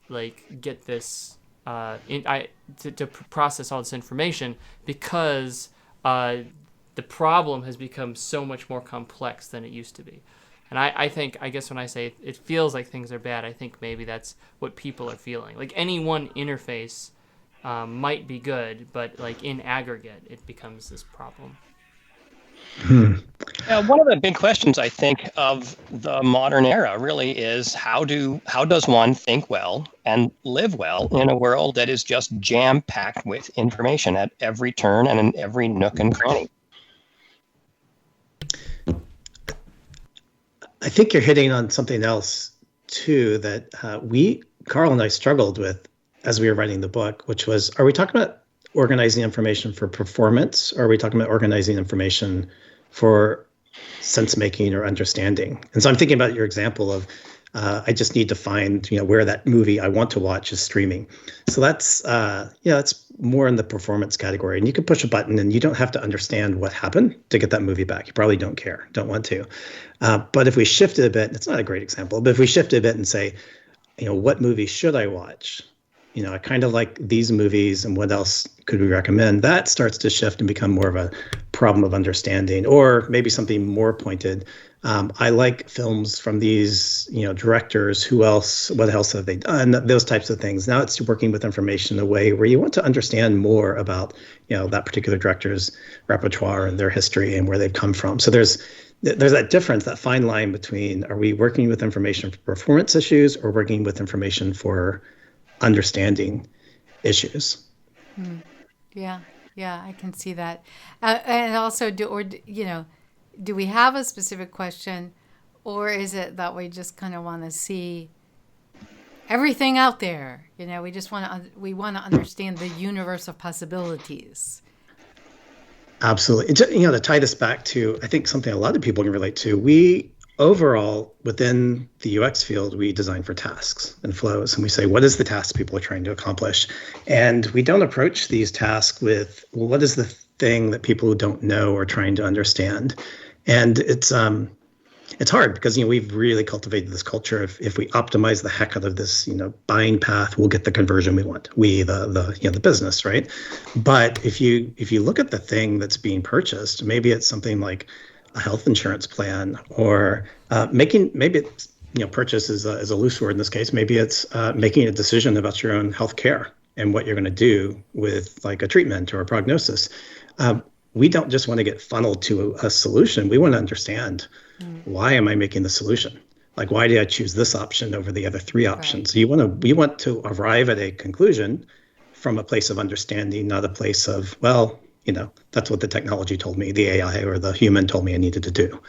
Speaker 1: like get this to process all this information because the problem has become so much more complex than it used to be. And I guess when I say it feels like things are bad, I think maybe that's what people are feeling. Like any one interface might be good, but like in aggregate, it becomes this problem.
Speaker 4: One of the big questions I think of the modern era really is how does one think well and live well in a world that is just jam-packed with information at every turn and in every nook and cranny?
Speaker 3: I think you're hitting on something else too that Karl and I struggled with as we were writing the book, which was, are we talking about organizing information for performance, or are we talking about organizing information for sense making or understanding? And so I'm thinking about your example of I just need to find where that movie I want to watch is streaming. So that's that's more in the performance category. And you can push a button and you don't have to understand what happened to get that movie back. You probably don't care, don't want to. But if we shift it a bit, it's not a great example, but if we shift it a bit and say, what movie should I watch? I kind of like these movies, and what else could we recommend? That starts to shift and become more of a problem of understanding, or maybe something more pointed. I like films from these, directors. Who else? What else have they done? Those types of things. Now it's working with information in a way where you want to understand more about, that particular director's repertoire and their history and where they've come from. So there's that difference, that fine line between, are we working with information for performance issues or working with information for understanding issues?
Speaker 2: Yeah, I can see that. And also, do we have a specific question, or is it that we just kind of want to see everything out there? We want to understand the universe of possibilities.
Speaker 3: Absolutely. To tie this back to, I think, something a lot of people can relate to, we overall, within the UX field, we design for tasks and flows, and we say, what is the task people are trying to accomplish? And we don't approach these tasks with, well, what is the thing that people who don't know are trying to understand? And it's hard because, we've really cultivated this culture of, if we optimize the heck out of this, buying path, we'll get the conversion we want. We, the business, right? But if you look at the thing that's being purchased, maybe it's something like a health insurance plan, or maybe it's, purchase is a loose word in this case. Maybe it's making a decision about your own health care and what you're going to do with like a treatment or a prognosis. We don't just want to get funneled to a solution. We want to understand, why am I making the solution? Like, why did I choose this option over the other 3 options? Right. So we want to arrive at a conclusion, from a place of understanding, not a place of, well, that's what the technology told me, the AI or the human told me I needed to do.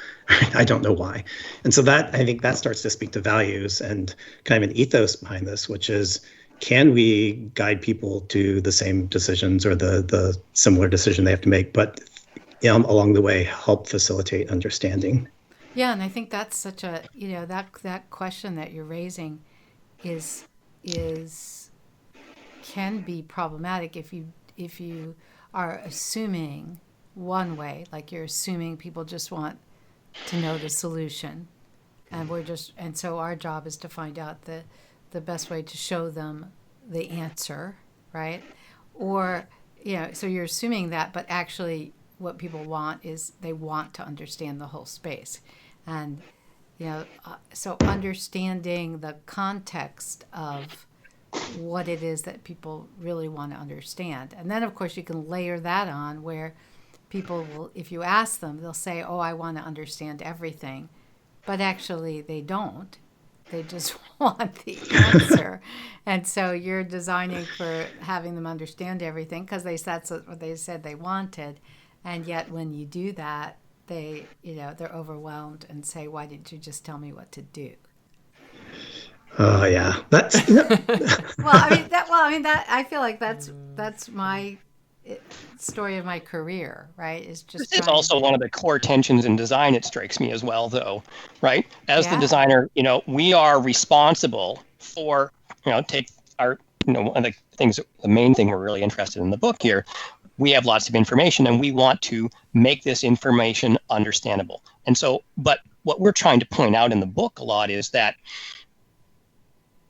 Speaker 3: I don't know why. And so that, I think that starts to speak to values and kind of an ethos behind this, which is, can we guide people to the same decisions or the similar decision they have to make, but along the way, help facilitate understanding?
Speaker 2: Yeah, and I think that's such a, that question that you're raising is can be problematic if you are assuming one way, like you're assuming people just want to know the solution, and so our job is to find out the best way to show them the answer, right? Or so you're assuming that, but actually what people want is they want to understand the whole space. And so understanding the context of what it is that people really want to understand. And then, of course, you can layer that on where people will, if you ask them, they'll say, oh, I want to understand everything. But actually, they don't. They just want the answer. And so you're designing for having them understand everything because that's what they said they wanted. And yet when you do that, they're overwhelmed and say, why didn't you just tell me what to do?
Speaker 3: Oh yeah, that's
Speaker 2: I feel like that's my story of my career, right? Is just
Speaker 4: this is also one of the core tensions in design. It strikes me as well, though, right? As the designer, we are responsible for take our one of the things. The main thing we're really interested in the book here. We have lots of information, and we want to make this information understandable. And so, but what we're trying to point out in the book a lot is that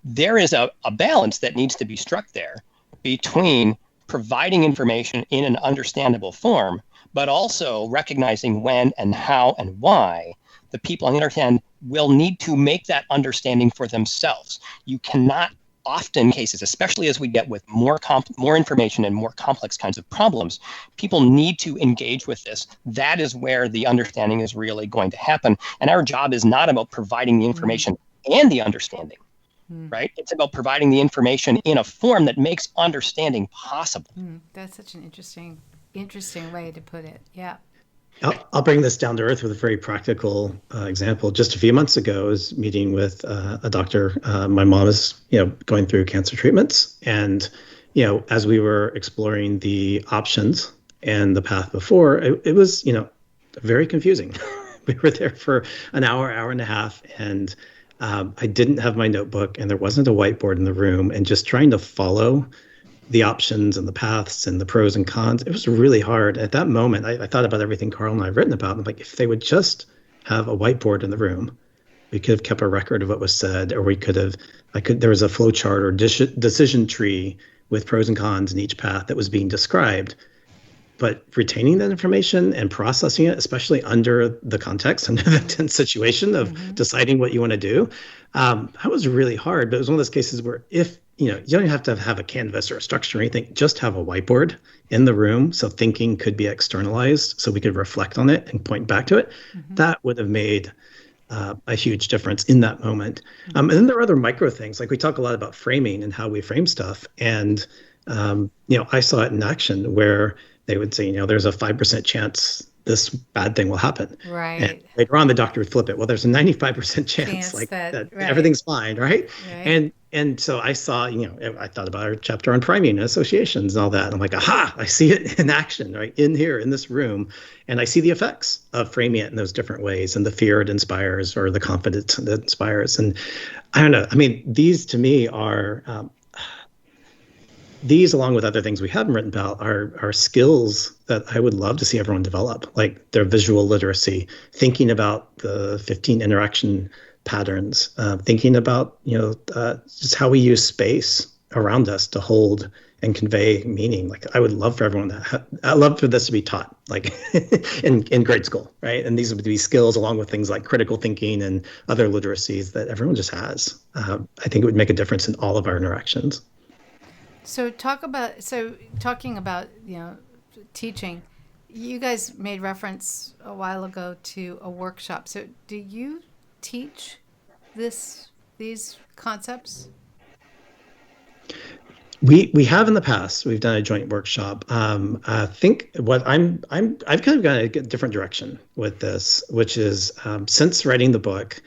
Speaker 4: there is a balance that needs to be struck there between providing information in an understandable form, but also recognizing when and how and why the people on the other hand will need to make that understanding for themselves. You cannot, often cases, especially as we get with more information and more complex kinds of problems, people need to engage with this. That is where the understanding is really going to happen. And our job is not about providing the information and the understanding. Right? It's about providing the information in a form that makes understanding possible.
Speaker 2: That's such an interesting way to put it. Yeah.
Speaker 3: I'll bring this down to earth with a very practical example. Just a few months ago, I was meeting with a doctor. My mom is, going through cancer treatments, and as we were exploring the options and the path before, it was, very confusing. We were there for an hour and a half, and I didn't have my notebook and there wasn't a whiteboard in the room, and just trying to follow the options and the paths and the pros and cons, it was really hard. At that moment, I thought about everything Karl and I have written about. I'm like, if they would just have a whiteboard in the room, we could have kept a record of what was said, or there was a flow chart or decision tree with pros and cons in each path that was being described. But retaining that information and processing it, especially under the context, under the tense situation of deciding what you want to do, that was really hard. But it was one of those cases where if, you don't have to have a canvas or a structure or anything, just have a whiteboard in the room so thinking could be externalized, so we could reflect on it and point back to it. That would have made a huge difference in that moment. And then there are other micro things, like we talk a lot about framing and how we frame stuff. And, I saw it in action where they would say, there's a 5% chance this bad thing will happen.
Speaker 2: Right.
Speaker 3: And later on, the doctor would flip it. Well, there's a 95% chance that right. Everything's fine, right? And so I saw, I thought about our chapter on priming and associations and all that. And I'm like, aha, I see it in action, right? In here, in this room. And I see the effects of framing it in those different ways, and the fear it inspires or the confidence it inspires. And I don't know. I mean, these to me are... these, along with other things we haven't written about, are skills that I would love to see everyone develop, like their visual literacy, thinking about the 15 interaction patterns, thinking about, just how we use space around us to hold and convey meaning. Like, I would love for everyone I love for this to be taught, like in grade school, right? And these would be skills along with things like critical thinking and other literacies that everyone just has. I think it would make a difference in all of our interactions.
Speaker 2: So talking about, teaching, you guys made reference a while ago to a workshop. So do you teach these concepts?
Speaker 3: We have in the past. We've done a joint workshop. I think what I've kind of gone a different direction with this, which is since writing the book.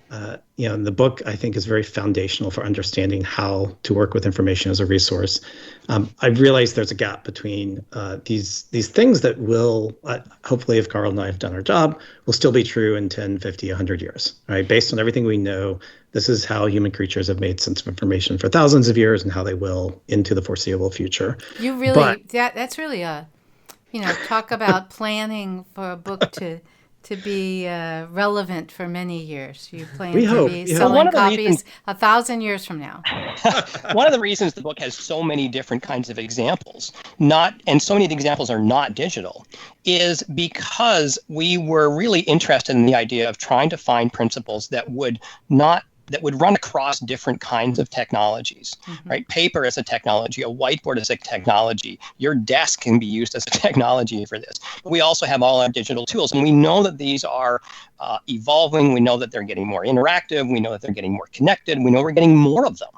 Speaker 3: The book I think is very foundational for understanding how to work with information as a resource. I've realized there's a gap between these things that will, hopefully if Karl and I have done our job, will still be true in 10, 50, 100 years, right? Based on everything we know, this is how human creatures have made sense of information for thousands of years and how they will into the foreseeable future.
Speaker 2: You really, that's really talk about planning for a book to be relevant for many years. You plan to be selling copies 1,000 years from now.
Speaker 4: One of the reasons the book has so many different kinds of examples, and so many of the examples are not digital, is because we were really interested in the idea of trying to find principles that would run across different kinds of technologies, right? Paper is a technology, a whiteboard is a technology, your desk can be used as a technology for this. But we also have all our digital tools, and we know that these are evolving. We know that they're getting more interactive. We know that they're getting more connected. We know we're getting more of them,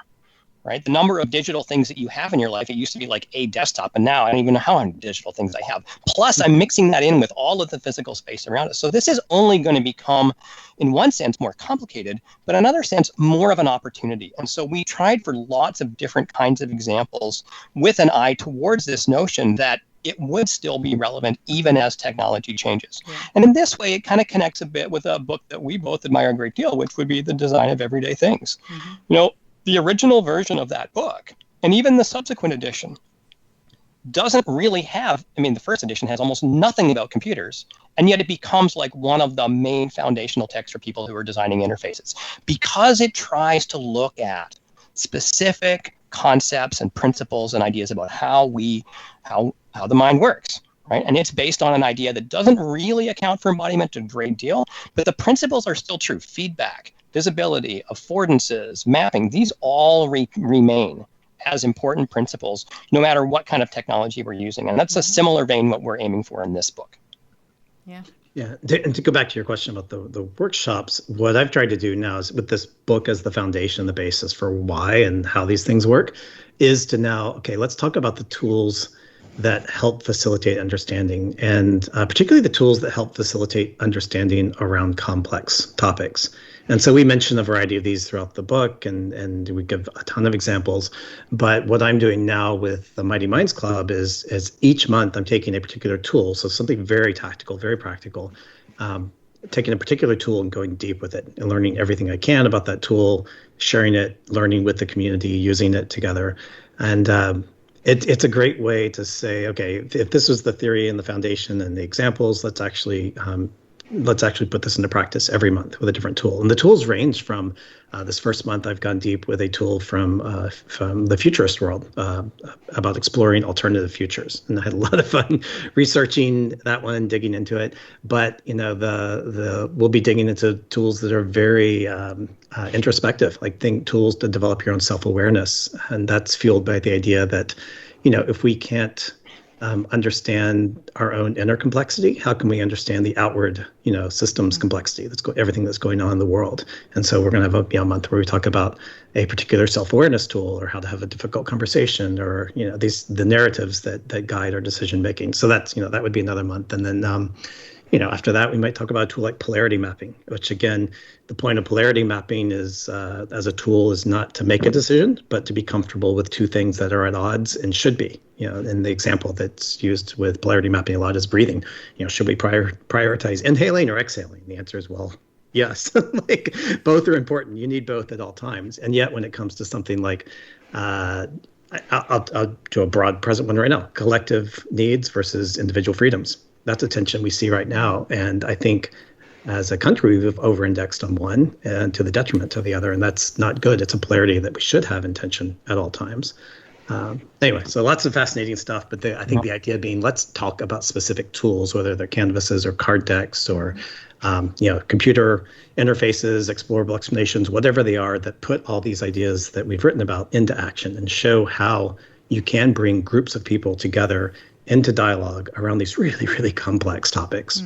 Speaker 4: right? The number of digital things that you have in your life, it used to be like a desktop, and now I don't even know how many digital things I have. Plus, I'm mixing that in with all of the physical space around us. So this is only going to become, in one sense, more complicated, but in another sense, more of an opportunity. And so we tried for lots of different kinds of examples with an eye towards this notion that it would still be relevant even as technology changes. Yeah. And in this way, it kind of connects a bit with a book that we both admire a great deal, which would be The Design of Everyday Things. The original version of that book, and even the subsequent edition, doesn't really have, the first edition has almost nothing about computers, and yet it becomes like one of the main foundational texts for people who are designing interfaces, because it tries to look at specific concepts and principles and ideas about how the mind works. Right? And it's based on an idea that doesn't really account for embodiment a great deal, but the principles are still true. Feedback, visibility, affordances, mapping, these all remain as important principles, no matter what kind of technology we're using. And that's a similar vein what we're aiming for in this book.
Speaker 2: Yeah.
Speaker 3: Yeah. And to go back to your question about the workshops, what I've tried to do now is with this book as the foundation, the basis for why and how these things work, is to now, okay, let's talk about the tools that help facilitate understanding, and particularly the tools that help facilitate understanding around complex topics. And so we mention a variety of these throughout the book, and we give a ton of examples. But what I'm doing now with the Mighty Minds Club is each month I'm taking a particular tool, so something very tactical, very practical, taking a particular tool and going deep with it and learning everything I can about that tool, sharing it, learning with the community, using it together. And it's a great way to say, okay, if this was the theory and the foundation and the examples, let's actually put this into practice every month with a different tool. And the tools range from this first month, I've gone deep with a tool from the futurist world about exploring alternative futures, and I had a lot of fun researching that one, digging into it. But we'll be digging into tools that are very introspective, like tools to develop your own self-awareness, and that's fueled by the idea that if we can't understand our own inner complexity, how can we understand the outward, systems complexity, everything that's going on in the world? And so we're going to have a month where we talk about a particular self-awareness tool, or how to have a difficult conversation, or the narratives that guide our decision making. So that's that would be another month. And then after that, we might talk about a tool like polarity mapping, which again, the point of polarity mapping is as a tool is not to make a decision, but to be comfortable with two things that are at odds and should be. And the example that's used with polarity mapping a lot is breathing. Should we prioritize inhaling or exhaling? The answer is, well, yes. Like both are important. You need both at all times. And yet when it comes to something like, I'll do a broad present one right now, collective needs versus individual freedoms. That's a tension we see right now. And I think as a country, we've over-indexed on one and to the detriment of the other. And that's not good. It's a polarity that we should have in tension at all times. Anyway, so lots of fascinating stuff. But I think the idea being, let's talk about specific tools, whether they're canvases or card decks or computer interfaces, explorable explanations, whatever they are, that put all these ideas that we've written about into action and show how you can bring groups of people together into dialogue around these really, really complex topics.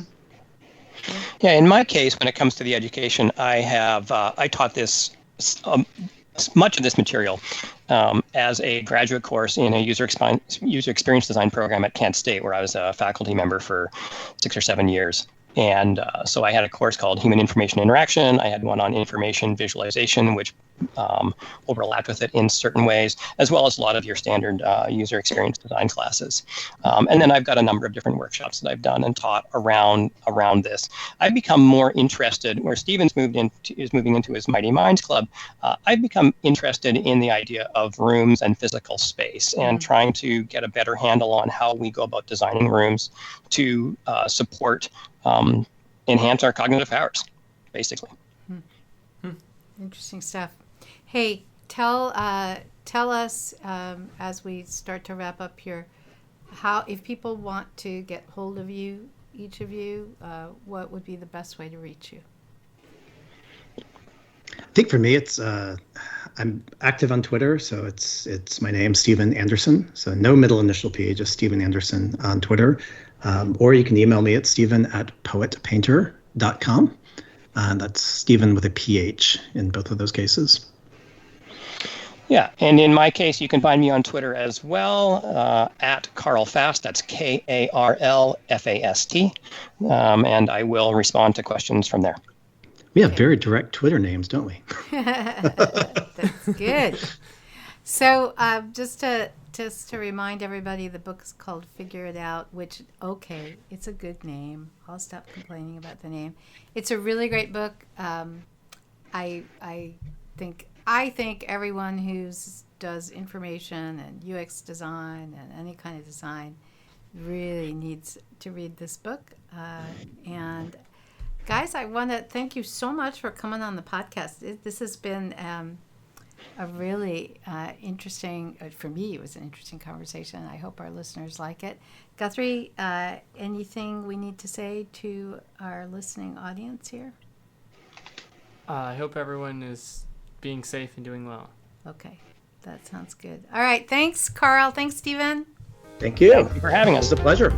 Speaker 4: Yeah, in my case, when it comes to the education, I taught this much of this material as a graduate course in a user experience design program at Kent State, where I was a faculty member for 6 or 7 years. And so I had a course called Human Information Interaction. I had one on information visualization, which overlapped with it in certain ways, as well as a lot of your standard user experience design classes. And then I've got a number of different workshops that I've done and taught around this. I've become more interested, where Steven's is moving into his Mighty Minds Club. I've become interested in the idea of rooms and physical space and trying to get a better handle on how we go about designing rooms to support enhance our cognitive powers, basically.
Speaker 2: Interesting stuff. Hey, tell us as we start to wrap up here, how, if people want to get hold of you, each of you, what would be the best way to reach you?
Speaker 3: I think for me, it's I'm active on Twitter, so it's my name, Steven Anderson. So no middle initial P, just Steven Anderson on Twitter. Or you can email me at steven@poetpainter.com. That's Steven with a PH in both of those cases.
Speaker 4: Yeah, and in my case, you can find me on Twitter as well, at Karl Fast. That's KarlFast. And I will respond to questions from there.
Speaker 3: We have very direct Twitter names, don't we?
Speaker 2: That's good. So just to remind everybody, the book is called Figure It Out, which, okay, it's a good name. I'll stop complaining about the name. It's a really great book. I think everyone who does information and UX design and any kind of design really needs to read this book. And guys, I want to thank you so much for coming on the podcast. This has been a really interesting, for me, it was an interesting conversation. I hope our listeners like it. Guthrie, anything we need to say to our listening audience here?
Speaker 1: I hope everyone is being safe and doing well.
Speaker 2: Okay, that sounds good. All right, thanks, Karl. Thanks, Steven.
Speaker 3: Thank you.
Speaker 4: Thank you for having us.
Speaker 3: It was a pleasure.